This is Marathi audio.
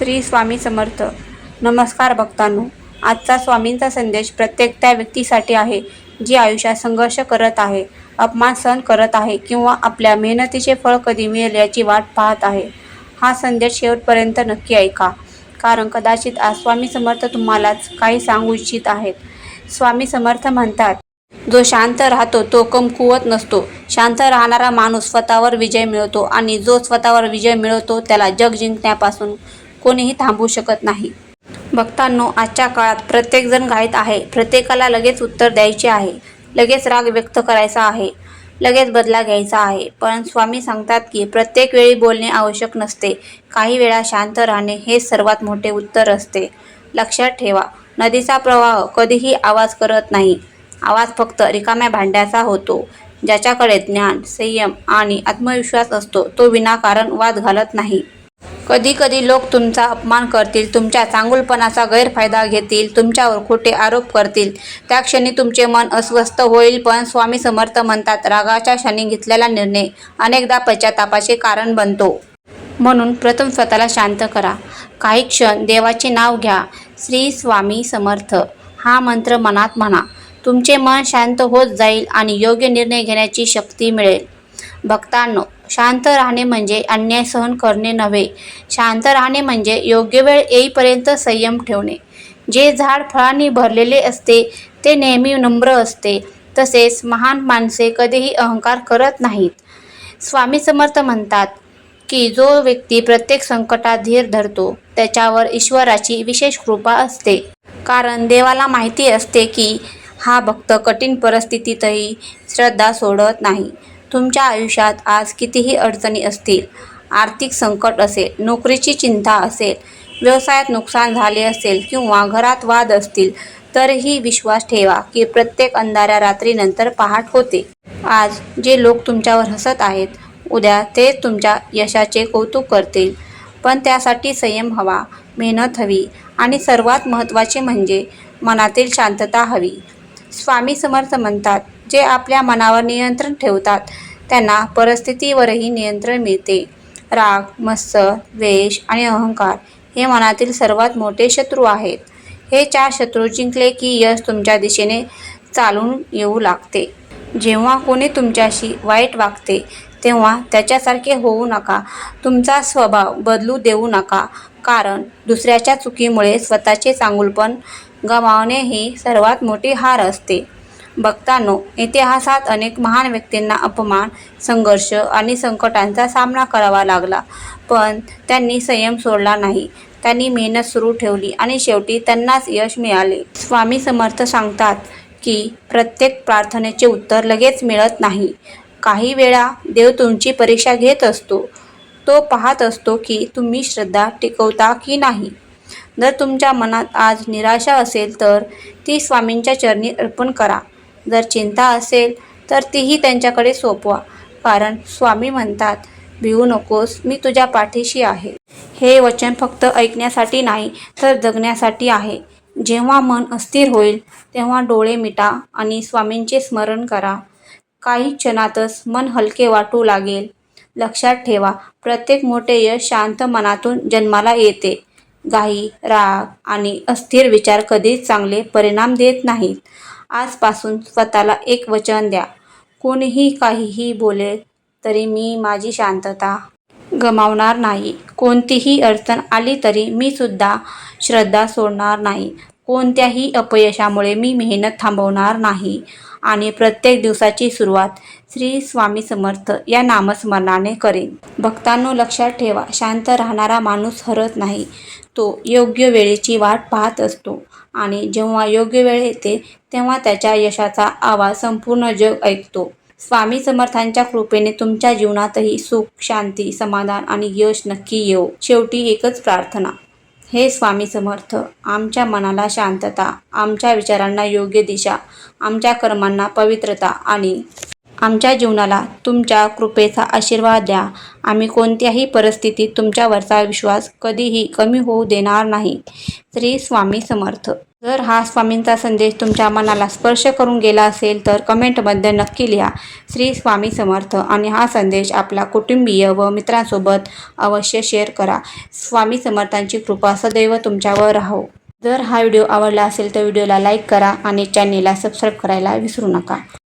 श्री स्वामी समर्थ. नमस्कार भक्तांनो. आजचा स्वामींचा संदेश प्रत्येक त्या व्यक्तीसाठी आहे जी आयुष्यात संघर्ष करत आहे, अपमान सहन करत आहे किंवा आपल्या मेहनतीचे फळ कधी मिळेल याची वाट पाहत आहे. हा संदेश शेवटपर्यंत नक्की ऐका, कारण कदाचित आज स्वामी समर्थ तुम्हालाच काही सांगू इच्छित आहेत. स्वामी समर्थ म्हणतात, जो शांत राहतो तो कमकुवत नसतो. शांत राहणारा माणूस स्वतःवर विजय मिळवतो आणि जो स्वतःवर विजय मिळवतो त्याला जग जिंकण्यापासून कोणीही थांबवू शकत नाही. भक्तांनो, आजच्या काळात प्रत्येकजण घाईत आहे. प्रत्येकाला लगेच उत्तर द्यायचे आहे, लगेच राग व्यक्त करायचा आहे, लगेच बदला घ्यायचा आहे. पण स्वामी सांगतात की प्रत्येक वेळी बोलणे आवश्यक नसते. काही वेळा शांत राहणे हे सर्वात मोठे उत्तर असते. लक्षात ठेवा, नदीचा प्रवाह कधीही आवाज करत नाही. आवाज फक्त रिकाम्या भांड्याचा होतो. ज्याच्याकडे ज्ञान, संयम आणि आत्मविश्वास असतो तो विनाकारण वाद घालत नाही. कधी कधी लोक तुमचा अपमान करतील, तुमच्या चांगुलपणाचा गैरफायदा घेतील, तुमच्यावर खोटे आरोप करतील. त्या क्षणी तुमचे मन अस्वस्थ होईल. पण स्वामी समर्थ म्हणतात, रागाच्या क्षणी घेतलेला निर्णय अनेकदा पश्चातापाचे कारण बनतो. म्हणून प्रथम स्वतःला शांत करा. काही क्षण देवाचे नाव घ्या. श्री स्वामी समर्थ हा मंत्र मनात म्हणा. तुमचे मन शांत होत जाईल आणि योग्य निर्णय घेण्याची शक्ती मिळेल. भक्तांनो, शांत राहणे म्हणजे अन्याय सहन करणे नव्हे. शांत राहणे म्हणजे योग्य वेळ येईपर्यंत संयम ठेवणे. जे झाड फळांनी भरलेले असते ते नेहमी नम्र असते. तसेच महान माणसे कधीही अहंकार करत नाहीत. स्वामी समर्थ म्हणतात की जो व्यक्ती प्रत्येक संकटात धीर धरतो त्याच्यावर ईश्वराची विशेष कृपा असते. कारण देवाला माहिती असते की हा भक्त कठीण परिस्थितीतही श्रद्धा सोडत नाही. तुमच्या आयुष्यात आज कितीही अडचणी असतील, आर्थिक संकट असेल, नोकरीची चिंता असेल, व्यवसायात नुकसान झाले असेल किंवा घरात वाद असतील, तरीही विश्वास ठेवा की प्रत्येक अंधाऱ्या रात्रीनंतर पहाट होते. आज जे लोक तुमच्यावर हसत आहेत, उद्या ते तुमच्या यशाचे कौतुक करतील. पण त्यासाठी संयम हवा, मेहनत हवी आणि सर्वात महत्त्वाचे म्हणजे मनातील शांतता हवी. स्वामी समर्थ म्हणतात, जे आपल्या मनावर नियंत्रण ठेवतात त्यांना परिस्थितीवरही नियंत्रण मिळते. राग, मत्सर, द्वेष आणि अहंकार हे मनातील सर्वात मोठे शत्रू आहेत. हे 4 शत्रू जिंकले की यश तुमच्या दिशेने चालून येऊ लागते. जेव्हा कोणी तुमच्याशी वाईट वागते तेव्हा त्याच्यासारखे होऊ नका. तुमचा स्वभाव बदलू देऊ नका, कारण दुसऱ्याच्या चुकीमुळे स्वतःचे चांगुलपण गमावणे ही सर्वात मोठी हार असते. भक्तांनो, इतिहासात अनेक महान व्यक्तींना अपमान, संघर्ष आणि संकटांचा सामना करावा लागला, पण त्यांनी संयम सोडला नाही. त्यांनी मेहनत सुरू ठेवली आणि शेवटी त्यांनाच यश मिळाले. स्वामी समर्थ सांगतात की प्रत्येक प्रार्थनेचे उत्तर लगेच मिळत नाही. काही वेळा देव तुमची परीक्षा घेत असतो. तो पाहत असतो की तुम्ही श्रद्धा टिकवता की नाही. जर तुमच्या मनात आज निराशा असेल तर ती स्वामींच्या चरणी अर्पण करा. जर चिंता असेल तर तीही त्यांच्याकडे सोपवा, कारण स्वामी म्हणतात, भिवू नकोस, मी तुझ्या पाठीशी आहे. हे वचन फक्त ऐकण्यासाठी नाही तर जगण्यासाठी आहे. जेव्हा मन अस्थिर होईल तेव्हा डोळे मिटा आणि स्वामींचे स्मरण करा. काही क्षणातच मन हलके वाटू लागेल. लक्षात ठेवा, प्रत्येक मोठे यश शांत मनातून जन्माला येते. घाई, राग आणि अस्थिर विचार कधीच चांगले परिणाम देत नाहीत. आजपासून स्वतःला एक वचन द्या, कोणीही काहीही बोलेल तरी मी माझी शांतता गमावणार नाही. कोणतीही अडचण आली तरी मी सुद्धा श्रद्धा सोडणार नाही. कोणत्याही अपयशामुळे मी मेहनत थांबवणार नाही. आणि प्रत्येक दिवसाची सुरुवात श्री स्वामी समर्थ या नामस्मरणाने करेन. भक्तांनो, लक्षात ठेवा, शांत राहणारा माणूस हरत नाही. तो योग्य वेळेची वाट पाहत असतो आणि जेव्हा योग्य वेळ येते तेव्हा त्याच्या यशाचा आवाज संपूर्ण जग ऐकतो. स्वामी समर्थांच्या कृपेने तुमच्या जीवनातही सुख, शांती, समाधान आणि यश नक्की येवो. शेवटी एकच प्रार्थना, हे स्वामी समर्थ, आमच्या मनाला शांतता, आमच्या विचारांना योग्य दिशा, आमच्या कर्मांना पवित्रता आणि आमच्या जीवनाला तुमच्या कृपेचा आशीर्वाद द्या. आम्ही कोणत्याही परिस्थितीत तुमच्यावरचा विश्वास कधीही कमी होऊ देणार नाही. श्री स्वामी समर्थ. जर हा स्वामींचा संदेश तुमच्या मनाला स्पर्श करून गेला असेल तर कमेंटमध्ये नक्की लिहा श्री स्वामी समर्थ आणि हा संदेश आपल्या कुटुंबीय व मित्रांसोबत अवश्य शेअर करा. स्वामी समर्थांची कृपा सदैव तुमच्यावर राहो. जर हा व्हिडिओ आवडला असेल तर व्हिडिओला लाईक करा आणि चॅनेलला सबस्क्राईब करायला विसरू नका.